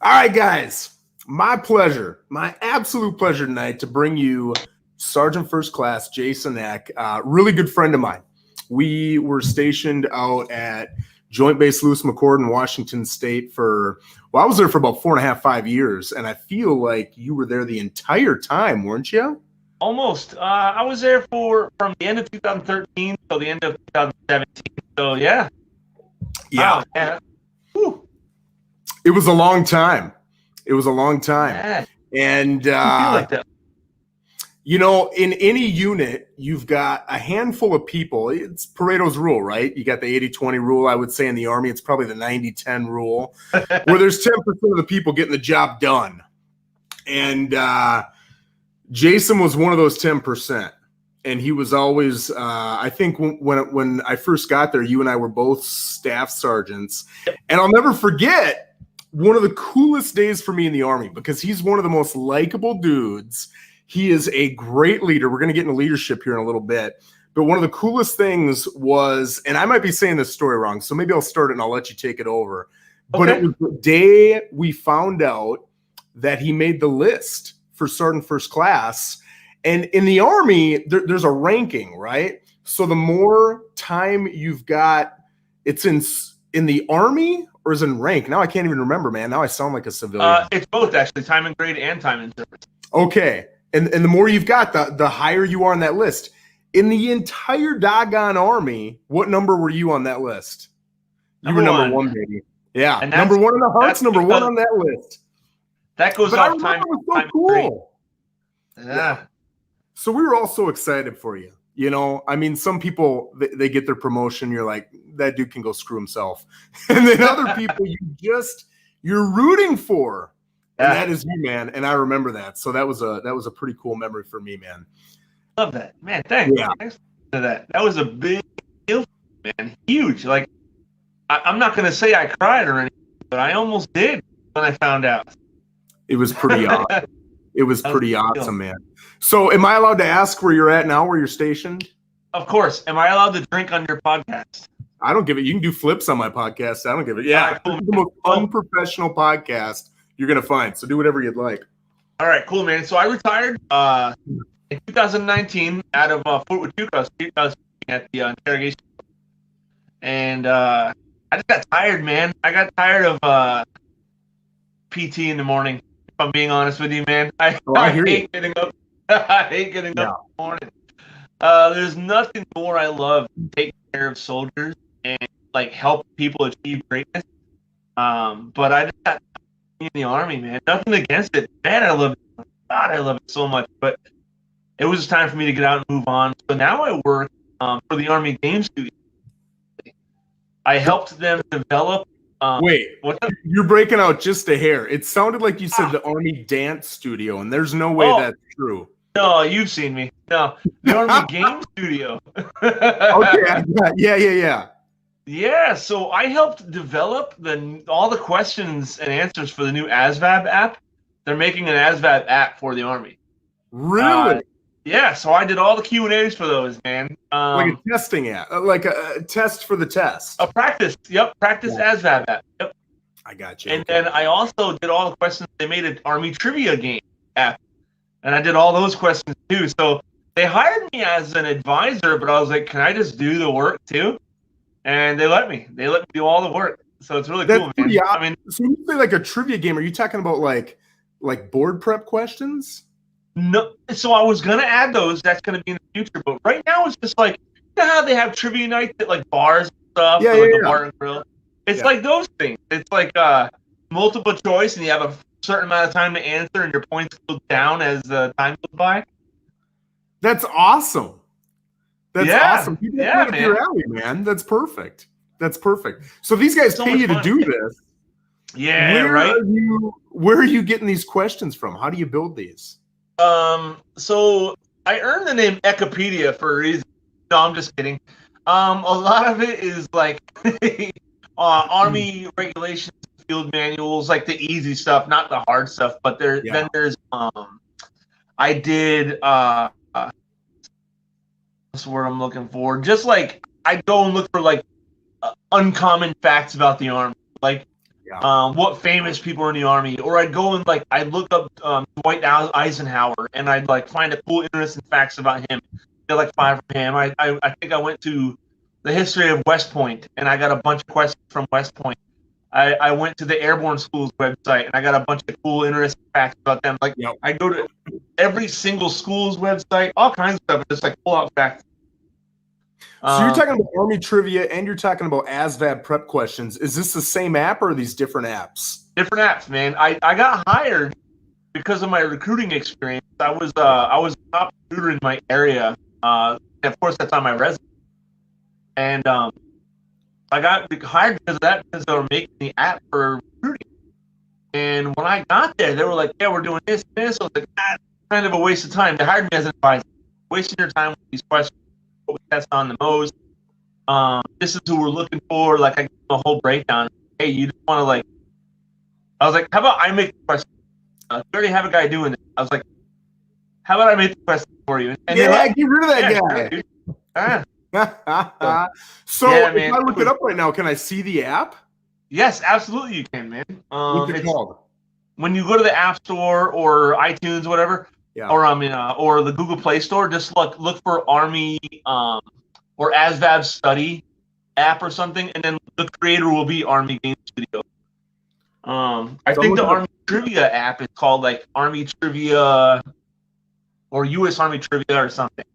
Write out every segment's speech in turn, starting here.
All right, guys. My pleasure, my absolute pleasure tonight to bring you Sergeant First Class Jason Eck, really good friend of mine. We were stationed out at Joint Base Lewis McChord in Washington State I was there for about 4.5, 5 years, and I feel like you were there the entire time, weren't you? Almost. I was there from the end of 2013 till the end of 2017. So yeah. Yeah. Wow, yeah. It was a long time. Yeah. And feel like that. In any unit, you've got a handful of people. It's Pareto's rule, right? You got the 80-20 rule. I would say in the Army, it's probably the 90-10 rule, where there's 10% of the people getting the job done. And Jason was one of those 10%. And he was always, I think when I first got there, you and I were both staff sergeants. And I'll never forget one of the coolest days for me in the Army, because he's one of the most likable dudes. He is a great leader. We're going to get into leadership here in a little bit. But one of the coolest things was, and I might be saying this story wrong, so maybe I'll start it and I'll let you take it over. Okay. But it was the day we found out that he made the list for Sergeant First Class. And in the Army, there's a ranking, right? So the more time you've got, it's in the Army or is it in rank? Now I can't even remember, man. Now I sound like a civilian. It's both, actually, time and grade and time and service. Okay. And the more you've got, the higher you are on that list. In the entire doggone Army, what number were you on that list? You were number one, baby. Yeah. And number one in the hearts, number one on that list. That goes off time. It was so cool. Yeah. So we were all so excited for you. I mean, some people, they get their promotion. You're like, that dude can go screw himself. And then other people you're rooting for. And that is you, man. And I remember that. So that was a pretty cool memory for me, man. Love that, man. Thanks. Yeah. Thanks for that. That was a big deal, man. Huge. Like, I'm not going to say I cried or anything, but I almost did when I found out. It was pretty awesome. It was pretty awesome, man. So am I allowed to ask where you're at now, where you're stationed? Of course. Am I allowed to drink on your podcast? I don't give it. You can do flips on my podcast. I don't give it. Yeah. Cool. This is the most unprofessional podcast you're going to find. So do whatever you'd like. All right, cool, man. So I retired in 2019 out of Fort Huachuca Street. I was at the interrogation. And I just got tired, man. I got tired of PT in the morning, if I'm being honest with you, man. I hate getting up. I hate getting up in the morning. There's nothing more I love than taking care of soldiers and help people achieve greatness. But I just got in the Army, man. Nothing against it. Man, I love it. God, I love it so much. But it was time for me to get out and move on. So now I work for the Army Game Studio. I helped them develop. Wait, you're breaking out just a hair. It sounded like you said the Army Dance Studio, and there's no way that's true. No, you've seen me. No, the Army Game Studio. Okay, yeah. Yeah, so I helped develop all the questions and answers for the new ASVAB app. They're making an ASVAB app for the Army. Really? Yeah, so I did all the Q&As for those, man. Like a testing app, like a test for the test. A practice, practice ASVAB app. Yep. I got you. And then I also did all the questions. They made an Army trivia game app, and I did all those questions too. So they hired me as an advisor, but I was like, can I just do the work too? And they let me. They let me do all the work. So it's really cool, man. Yeah. I mean, so when you say like a trivia game, are you talking about like board prep questions? No. So I was gonna add those. That's gonna be in the future. But right now it's just like, you know how they have trivia nights at like bars and stuff, a bar and grill. It's like those things. It's like multiple choice, and you have a certain amount of time to answer, and your points go down as the time goes by. That's awesome. That's awesome. Yeah, man. Your alley, man. That's perfect. So these guys pay you to do this. Yeah, right. Where are you getting these questions from? How do you build these? So I earned the name Eckopedia for a reason. No, I'm just kidding. A lot of it is like Army regulations, field manuals, like the easy stuff, not the hard stuff. But then there's I did what's the word I'm looking for? Just like I go and look for like uncommon facts about the Army. Like what famous people are in the Army, or I'd go and like I'd look up Dwight Eisenhower, and I'd like find a cool, interesting facts about him. Get like 5 from him. I think I went to the history of West Point, and I got a bunch of questions from West Point. I went to the Airborne Schools website, and I got a bunch of cool, interesting facts about them. Like I go to every single school's website, all kinds of stuff, and just like pull out facts. So you're talking about Army trivia, and you're talking about ASVAB prep questions. Is this the same app, or are these different apps? Different apps, man. I got hired because of my recruiting experience. I was a top recruiter in my area. Of course, that's on my resume. And I got hired because of that, because they were making the app for recruiting. And when I got there, they were like, "Yeah, we're doing this and this." I was like, kind of a waste of time. They hired me as an advisor, wasting your time with these questions. What we test on the most. This is who we're looking for. Like, I give them a whole breakdown. Hey, you just want to like. I was like, how about I make the question? You already have a guy doing it. I was like, how about I make the question for you? And yeah, like, get rid of that guy. So if I look it up right now, can I see the app? Yes, absolutely you can, man. What's it called? When you go to the App Store or iTunes, whatever, or the Google Play Store, just look for Army or ASVAB Study app or something, and then the creator will be Army Game Studio. I think the Army Trivia app is called like Army Trivia or U.S. Army Trivia or something.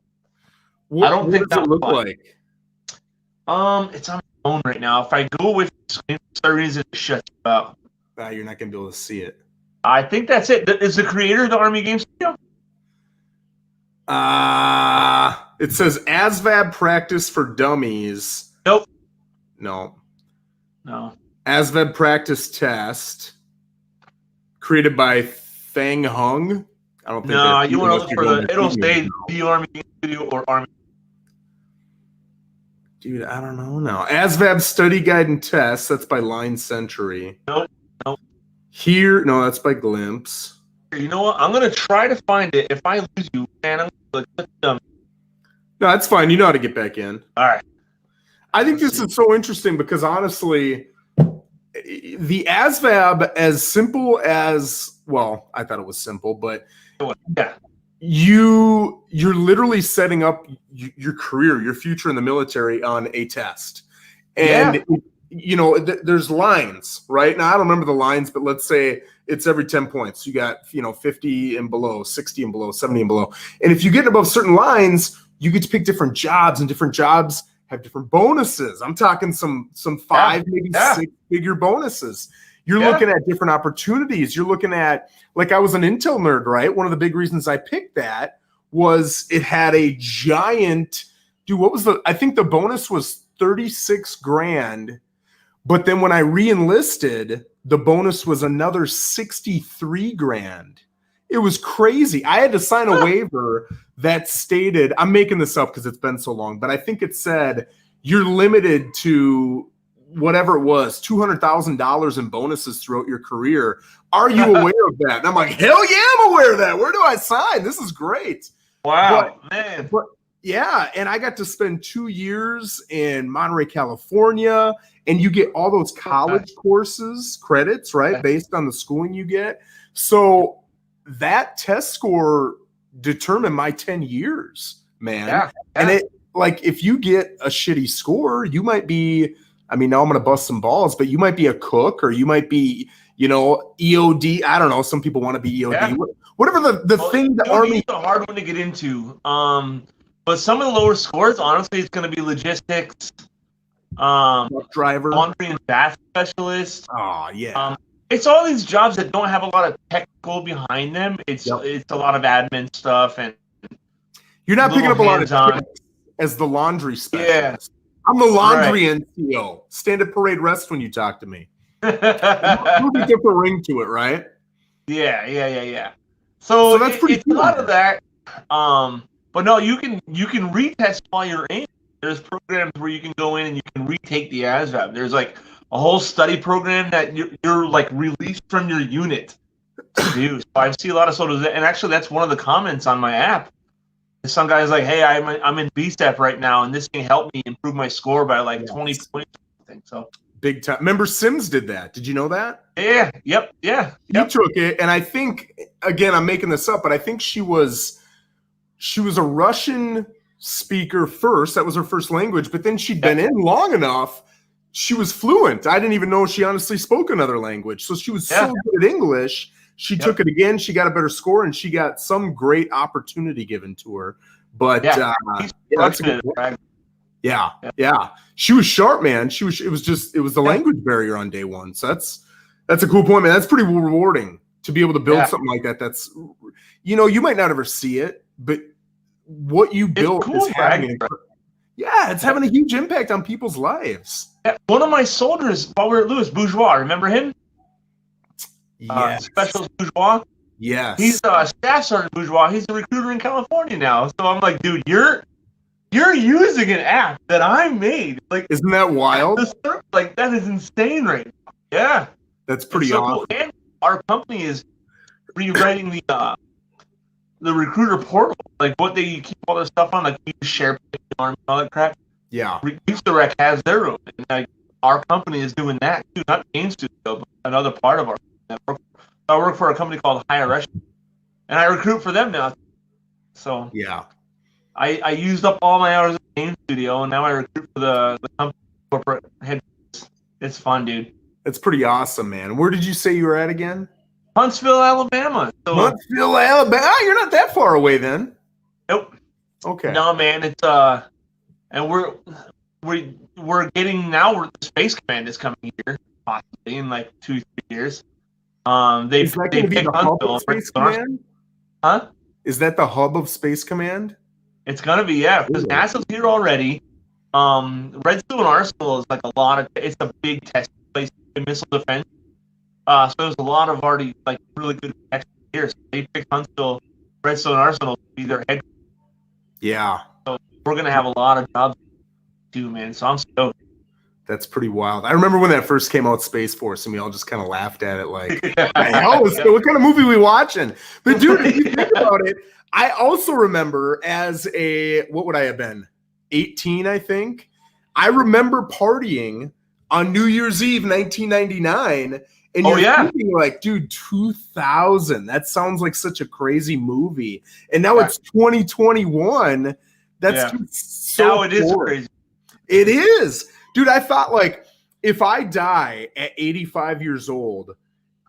I don't think that does it look like. It's on my phone right now. If I go with for some reason it shuts you out. You're not gonna be able to see it. I think that's it. Is the creator of the Army Game Studio? It says ASVAB practice for dummies. Nope. No. ASVAB practice test created by Fang Hung. I don't think. No, you want to look for it'll say the Army Game Studio or Army. Dude, I don't know now. ASVAB study guide and test. That's by Line Century. Nope. Here, no, that's by Glimpse. You know what? I'm gonna try to find it. If I lose you, man, I'm gonna click them. No, that's fine. You know how to get back in. All right. I think this is so interesting because honestly, the ASVAB, as simple as I thought it was simple, but yeah, you're literally setting up your career, your future in the military on a test, and there's lines, right? Now I don't remember the lines, but let's say it's every 10 points. You got 50 and below, 60 and below, 70 and below, and if you get above certain lines, you get to pick different jobs, and different jobs have different bonuses. I'm talking some 5, maybe 6-figure bonuses. You're looking at different opportunities. You're looking at, like, I was an Intel nerd, right? One of the big reasons I picked that was it had a giant, I think the bonus was 36 grand. But then when I re-enlisted, the bonus was another 63 grand. It was crazy. I had to sign a waiver that stated, I'm making this up because it's been so long, but I think it said you're limited to whatever it was, $200,000 in bonuses throughout your career. Are you aware of that? And I'm like, hell yeah, I'm aware of that. Where do I sign? This is great. Wow, man. But yeah, and I got to spend 2 years in Monterey, California, and you get all those college courses, credits, right, based on the schooling you get. So that test score determined my 10 years, man. Yeah. And it, like, if you get a shitty score, you might be, I mean, now I'm going to bust some balls, but you might be a cook, or you might be, EOD. I don't know. Some people want to be EOD. Yeah. Whatever the thing the Army. It's a hard one to get into. But some of the lower scores, honestly, it's going to be logistics, driver, laundry and bath specialist. Oh, yeah. It's all these jobs that don't have a lot of technical behind them. It's a lot of admin stuff, and you're not picking up a lot of time as the laundry specialist. Yeah. I'm the laundry NCO. Stand at parade rest when you talk to me. There's a different ring to it, right? Yeah. So that's pretty cool. A lot of that. But no, you can retest while you're in. There's programs where you can go in and you can retake the ASVAB. There's like a whole study program that you're like released from your unit to do. So I see a lot of sort of, and actually that's one of the comments on my app. Some guy's like, hey, I'm in BSTEP right now, and this can help me improve my score by like 20 points or something. So Big time. Remember Sims did that. Did you know that? Yeah. Yep. He took it, and I think, again, I'm making this up, but I think she was a Russian speaker first. That was her first language, but then she'd been in long enough. She was fluent. I didn't even know she honestly spoke another language. So she was so good at English. She took it again. She got a better score, and she got some great opportunity given to her. But that's a good point. Yeah. She was sharp, man. It was the language barrier on day one. So that's a cool point, man. That's pretty rewarding to be able to build something like that. That's, you might not ever see it, but what you built is having it's having a huge impact on people's lives. Yeah. One of my soldiers while we were at Lewis, Bourgeois, remember him? Yes. Specialist Bourgeois. Yes. He's Staff Sergeant Bourgeois. He's a recruiter in California now. So I'm like, dude, you're using an app that I made. Like, isn't that wild? Like, that is insane right now. Yeah. That's pretty awesome. Cool. And our company is rewriting the recruiter portal, like what they keep all this stuff on, like you share and all that crap. Yeah. Rec has their own, and like our company is doing that too. Not Game Studio, but another part of our network. I work for a company called Higher Echelon, and I recruit for them now. So yeah, I used up all my hours at Game Studio, and now I recruit for the company corporate head. It's fun, dude. It's pretty awesome, man. Where did you say you were at again? Huntsville, Alabama. So, Huntsville, Alabama. You're not that far away then. Nope. Okay. No, man. It's and we're getting now. The Space Command is coming here possibly in like 2-3 years. They picked Huntsville. Space Command? Huh? Is that the hub of Space Command? It's gonna be, because NASA's here already. Redstone Arsenal is like it's a big test place in missile defense. So there's a lot of already like really good experts here. So they picked Huntsville, Redstone Arsenal to be their headquarters. Yeah. So we're gonna have a lot of jobs too, man. So I'm stoked. That's pretty wild. I remember when that first came out, Space Force, and we all just kind of laughed at it like, what kind of movie are we watching? But dude, if you think about it, I also remember as what would I have been? 18, I think. I remember partying on New Year's Eve, 1999. And you're thinking like, dude, 2000. That sounds like such a crazy movie. And now it's 2021. That's just so now it is crazy. It is. Dude, I thought like if I die at 85 years old,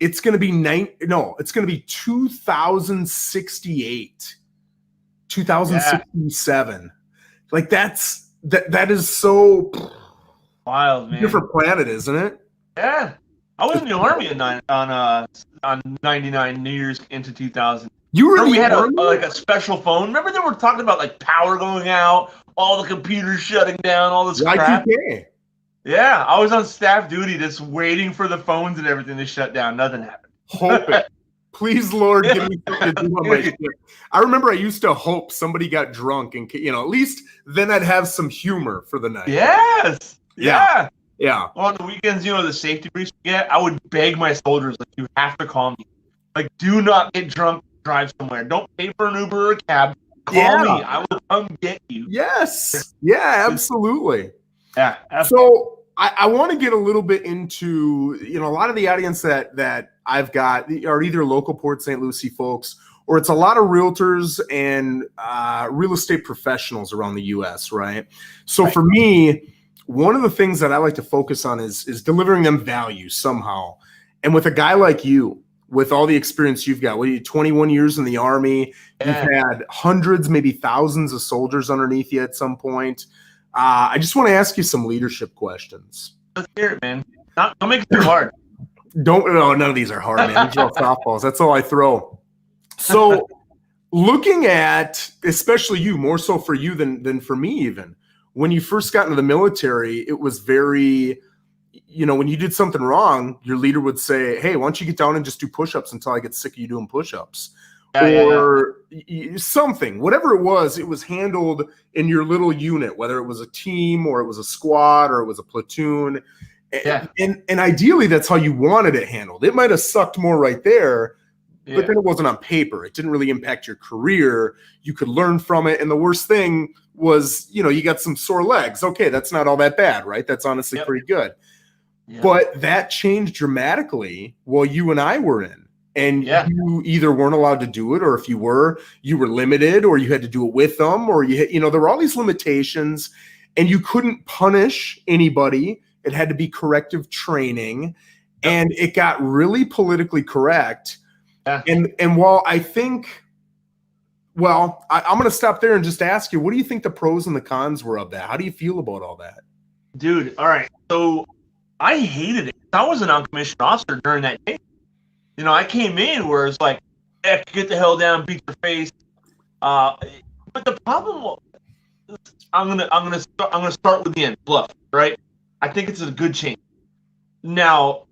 it's going to be it's going to be 2068. 2067. Like that is so wild, man. Different planet, isn't it? Yeah. I was in the Army on 99 New Year's into 2000. You were in the Army? We had a special phone. Remember they were talking about like power going out, all the computers shutting down, all this crap? Yeah, I was on staff duty just waiting for the phones and everything to shut down. Nothing happened. Hope it. Please, Lord, give me something to do on my ship. I remember I used to hope somebody got drunk and, at least then I'd have some humor for the night. Yes. Yeah. Yeah. On the weekends, the safety briefs we get, I would beg my soldiers, like, you have to call me. Like, do not get drunk, drive somewhere. Don't pay for an Uber or a cab. Call me. I will come get you. Yes. Yeah, absolutely. Yeah. Absolutely. So I want to get a little bit into, a lot of the audience that I've got are either local Port St. Lucie folks, or it's a lot of realtors and real estate professionals around the U.S., right? So for me, one of the things that I like to focus on is delivering them value somehow. And with a guy like you, with all the experience you've got, 21 years in the Army, you've had hundreds, maybe thousands of soldiers underneath you at some point. I just want to ask you some leadership questions. Let's hear it, man. Don't make it too hard. None of these are hard, man. These are all softballs. That's all I throw. So looking at, especially you, more so for you than for me even, when you first got into the military, it was very, when you did something wrong, your leader would say, hey, why don't you get down and just do push-ups until I get sick of you doing push-ups? Something, whatever it was handled in your little unit, whether it was a team or it was a squad or it was a platoon. And ideally, that's how you wanted it handled. It might have sucked more right there, but then it wasn't on paper. It didn't really impact your career. You could learn from it. And the worst thing was, you got some sore legs. Okay, that's not all that bad, right? That's honestly pretty good. Yeah. But that changed dramatically while you and I were in. And you either weren't allowed to do it, or if you were limited, or you had to do it with them, or there were all these limitations, and you couldn't punish anybody. It had to be corrective training, and it got really politically correct. Yeah. And while I think, I'm going to stop there and just ask you, what do you think the pros and the cons were of that? How do you feel about all that? Dude, all right. So I hated it. I was a non-commissioned officer during that day. I came in where it's like, Eck, get the hell down, beat your face. But the problem was, I'm gonna start with the end. Bluff, right? I think it's a good change. Now,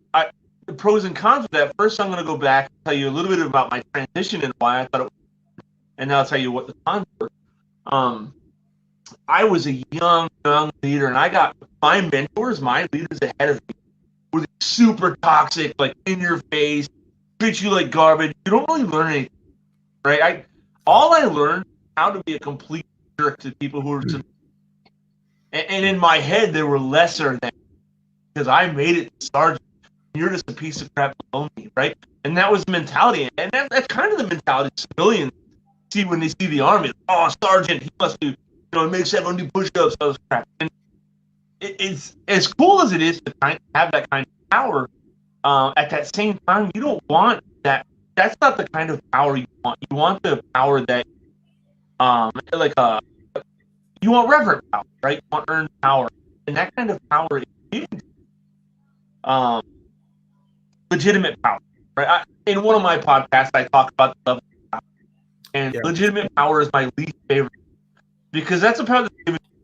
the pros and cons of that. First, I'm gonna go back and tell you a little bit about my transition and why I thought it was, and then I'll tell you what the cons were. I was a young leader, and I got my mentors, my leaders ahead of me, were super toxic, like in your face, treat you like garbage. You don't really learn anything, right? All I learned how to be a complete jerk to people who were, and in my head they were lesser than, because I made it to Sarge. You're just a piece of crap below me, right? And that was the mentality, and that's kind of the mentality civilians see when they see the Army. Oh, Sergeant, he must do, makes everyone do push-ups, all this crap. And it's as cool as it is to have that kind of power. At that same time, you don't want that. That's not the kind of power you want. You want the power that, you want reverent power, right? You want earned power, and that kind of power is legitimate power, right? In one of my podcasts, I talk about the level of power, and legitimate power is my least favorite, because that's a power that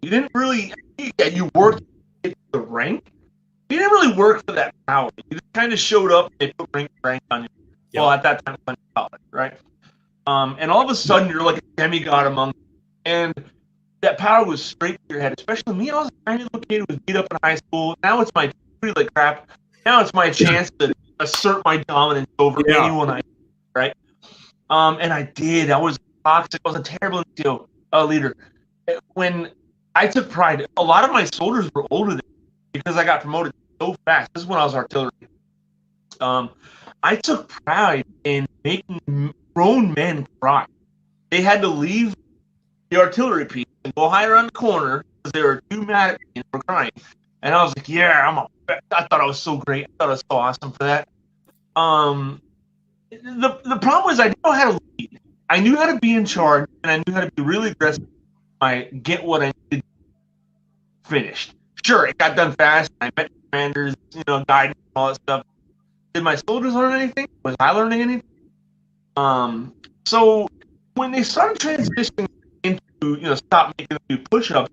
you didn't really. You worked to get the rank. You didn't really work for that power. You just kind of showed up and they put rank on you. Yep. Well, at that time, college, right? And all of a sudden, you're like a demigod among them. And that power was straight to your head. Especially me, I was a tiny little kid who was beat up in high school. Now it's my treated like crap. Now it's my chance to assert my dominance over anyone I, right? And I did. I was toxic. I was a terrible leader. When I took pride, a lot of my soldiers were older than me because I got promoted so fast. This is when I was artillery. I took pride in making grown men cry. They had to leave the artillery piece and go hide around the corner because they were too mad at me and were crying. And I was like, I thought I was so great. I thought I was so awesome for that. The problem was I didn't know how to lead. I knew how to be in charge, and I knew how to be really aggressive. I get what I needed finished. Sure, it got done fast. I met commanders, guidance, all that stuff. Did my soldiers learn anything? Was I learning anything? So when they started transitioning into, stop making them do push-ups,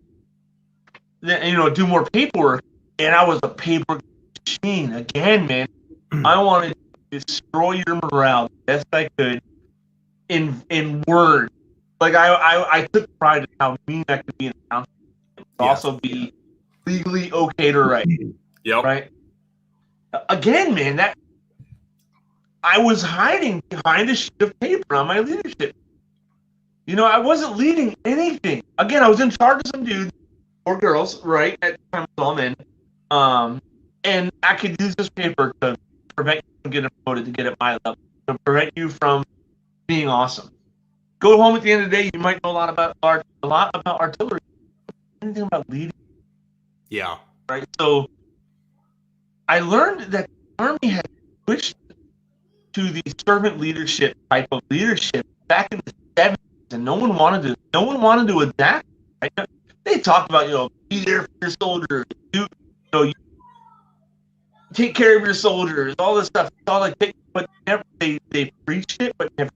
then, do more paperwork, and I was a paper machine. Again, man, I wanted to destroy your morale the best I could in words. Like, I took pride in how mean I could be in a council. Also be legally okay to write. Yep. Right? Again, man, that I was hiding behind a sheet of paper on my leadership. I wasn't leading anything. Again, I was in charge of some dudes or girls, right? At the time, it was all men. And I could use this paper to prevent you from getting promoted to get at my level, to prevent you from being awesome. Go home at the end of the day, you might know a lot about artillery, anything about leading. Yeah. Right. So I learned that the Army had switched to the servant leadership type of leadership back in the 70s, and no one wanted to adapt. Right? They talked about, be there for your soldiers, you take care of your soldiers, all this stuff. It's all like, but never they preached it, but never.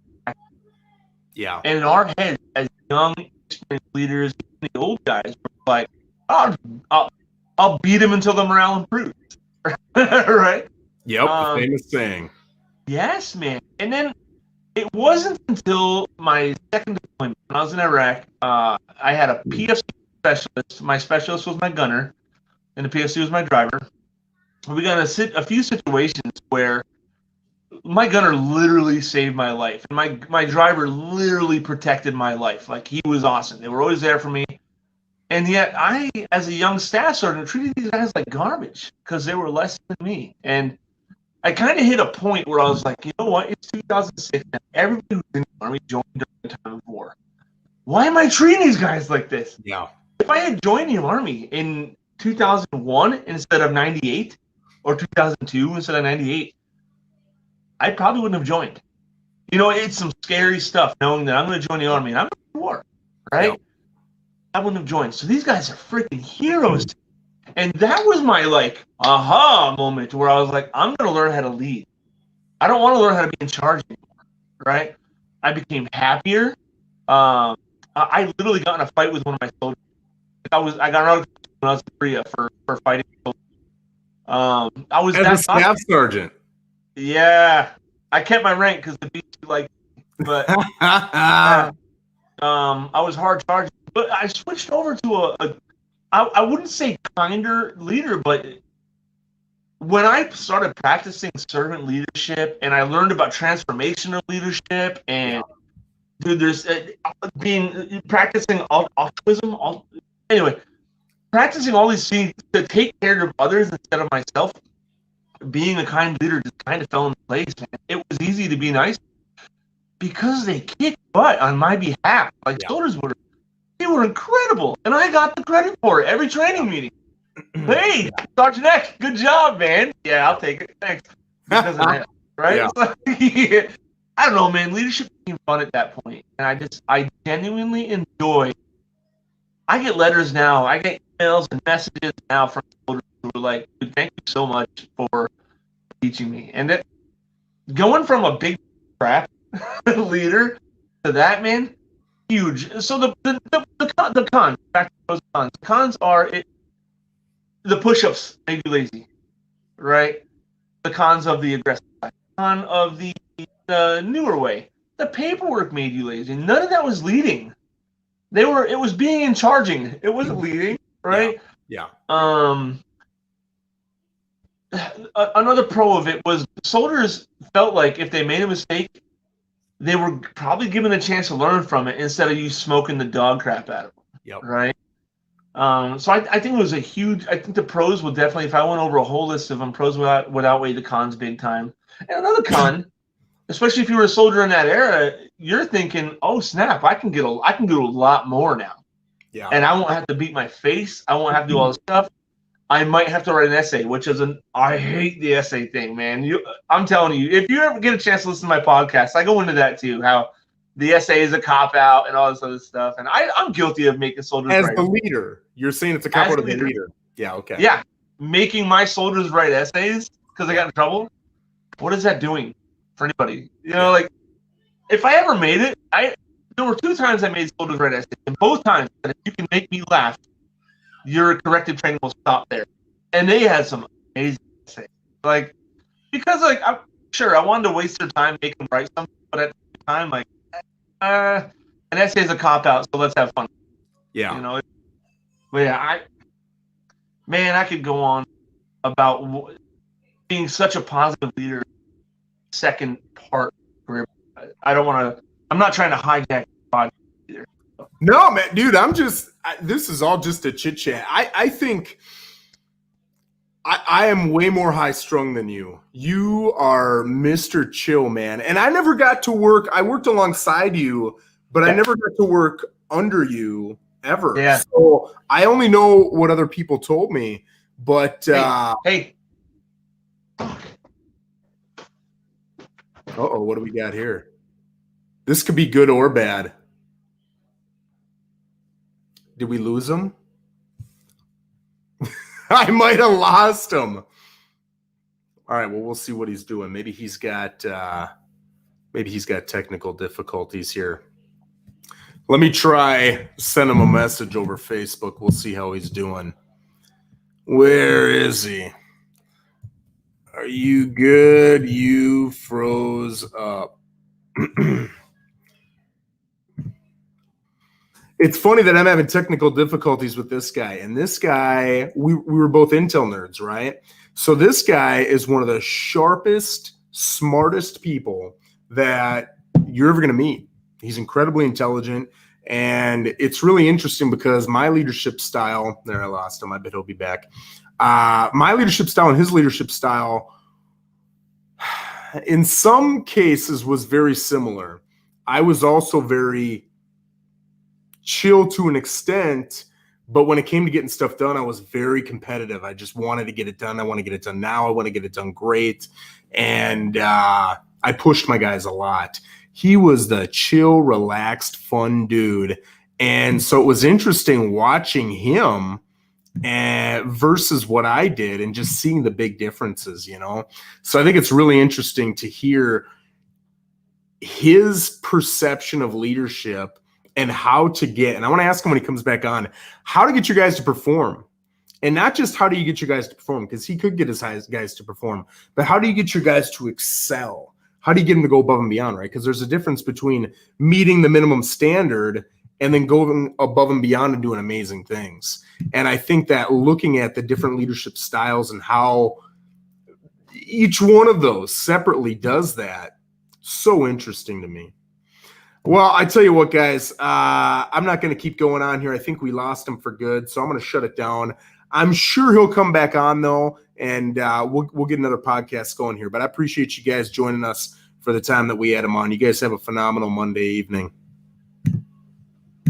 Yeah. And in our heads, as young, experienced leaders, the old guys were like, I'll beat them until the morale improves. Right? Yep, the famous saying. Yes, man. And then it wasn't until my second deployment, when I was in Iraq, I had a PFC specialist. My specialist was my gunner, and the PFC was my driver. We got a few situations where my gunner literally saved my life, and my driver literally protected my life. Like, he was awesome. They were always there for me. And yet I, as a young staff sergeant, treated these guys like garbage because they were less than me. And I kind of hit a point where I was like, you know what? It's 2006 and everybody who's in the Army joined during the time of war. Why am I treating these guys like this? Yeah. If I had joined the Army in 2001 instead of 98 or 2002 instead of 98, I probably wouldn't have joined. You know, it's some scary stuff knowing that I'm going to join the Army and I'm going to war, right? Yeah. I wouldn't have joined. So these guys are freaking heroes. And that was my, like, aha moment where I was like, I'm going to learn how to lead. I don't want to learn how to be in charge anymore, right? I became happier. I literally got in a fight with one of my soldiers. I got out when I was in Korea for fighting. I was as a staff sergeant. Yeah, I kept my rank because the beach like, but I was hard charging. But I switched over to I wouldn't say kinder leader, but when I started practicing servant leadership and I learned about transformational leadership and dude, there's practicing altruism. Anyway, practicing all these things to take care of others instead of myself, being a kind leader just kind of fell into place, man. It was easy to be nice because they kicked butt on my behalf. Like soldiers they were incredible, and I got the credit for it every training meeting. Hey, Sergeant Eck, good job, man. Yeah, I'll take it. Thanks. Because of that, right? Yeah. Like, I don't know, man. Leadership became fun at that point, and I genuinely enjoy. I get letters now. I get emails and messages now from soldiers who are like, "Dude, thank you so much for teaching me." And that going from a big crap leader to that, man, huge. So the cons, back to those cons. The cons are the push-ups make you lazy, right? The cons of the aggressive side. Con of the newer way. The paperwork made you lazy. None of that was leading. It was being in charging. It wasn't leading, right? Yeah. Another pro of it was soldiers felt like if they made a mistake, they were probably given a chance to learn from it instead of you smoking the dog crap out of them. Yep. Right. So I think it was I think the pros would definitely, if I went over a whole list of them, pros would outweigh the cons big time. And another con, especially if you were a soldier in that era, you're thinking, oh snap, I can do a lot more now. Yeah. And I won't have to beat my face. I won't have to do all this stuff. I might have to write an essay, which is I hate the essay thing, man. I'm telling you, if you ever get a chance to listen to my podcast, I go into that too, how the essay is a cop-out and all this other stuff. And I'm guilty of making soldiers as the leader. You're saying it's a cop-out of the leader. Yeah, okay. Yeah, making my soldiers write essays because they got in trouble. What is that doing for anybody? You know, like, if I ever made it, there were 2 times I made soldiers write essays. And both times, if you can make me laugh, your corrective training will stop there. And they had some amazing essays. Like, because, like, I'm sure I wanted to waste their time making them write something, but at the time, like, an essay is a cop-out, so let's have fun. Yeah. You know? But yeah, I could go on about being such a positive leader. Second part, I don't want to. I'm not trying to hijack the podcast either. No, man, dude. This is all just a chit chat. I think I am way more high strung than you. You are Mr. Chill, man. And I never got to work. I worked alongside you, but I never got to work under you ever. Yeah. So I only know what other people told me. But hey. Uh-oh, what do we got here? This could be good or bad. Did we lose him? I might have lost him. All right, well, we'll see what he's doing. Maybe he's got technical difficulties here. Let me try send him a message over Facebook. We'll see how he's doing. Where is he? Are you good? You froze up. It's funny that I'm having technical difficulties with this guy. And this guy, we were both Intel nerds, right? So this guy is one of the sharpest, smartest people that you're ever going to meet. He's incredibly intelligent. And it's really interesting because my leadership style, there I lost him, I bet he'll be back. My leadership style and his leadership style, in some cases, was very similar. I was also very chill to an extent, but when it came to getting stuff done, I was very competitive. I just wanted to get it done. I want to get it done now. I want to get it done great. And I pushed my guys a lot. He was the chill, relaxed, fun dude. And so it was interesting watching him versus what I did and just seeing the big differences, you know? So I think it's really interesting to hear his perception of leadership and how to get, and I want to ask him when he comes back on, how to get your guys to perform. And not just how do you get your guys to perform, because he could get his guys to perform, but how do you get your guys to excel? How do you get them to go above and beyond, right? Because there's a difference between meeting the minimum standard and then going above and beyond and doing amazing things. And I think that looking at the different leadership styles and how each one of those separately does that, so interesting to me. Well, I tell you what, guys, I'm not going to keep going on here. I think we lost him for good, so I'm going to shut it down. I'm sure he'll come back on, though, and we'll get another podcast going here. But I appreciate you guys joining us for the time that we had him on. You guys have a phenomenal Monday evening.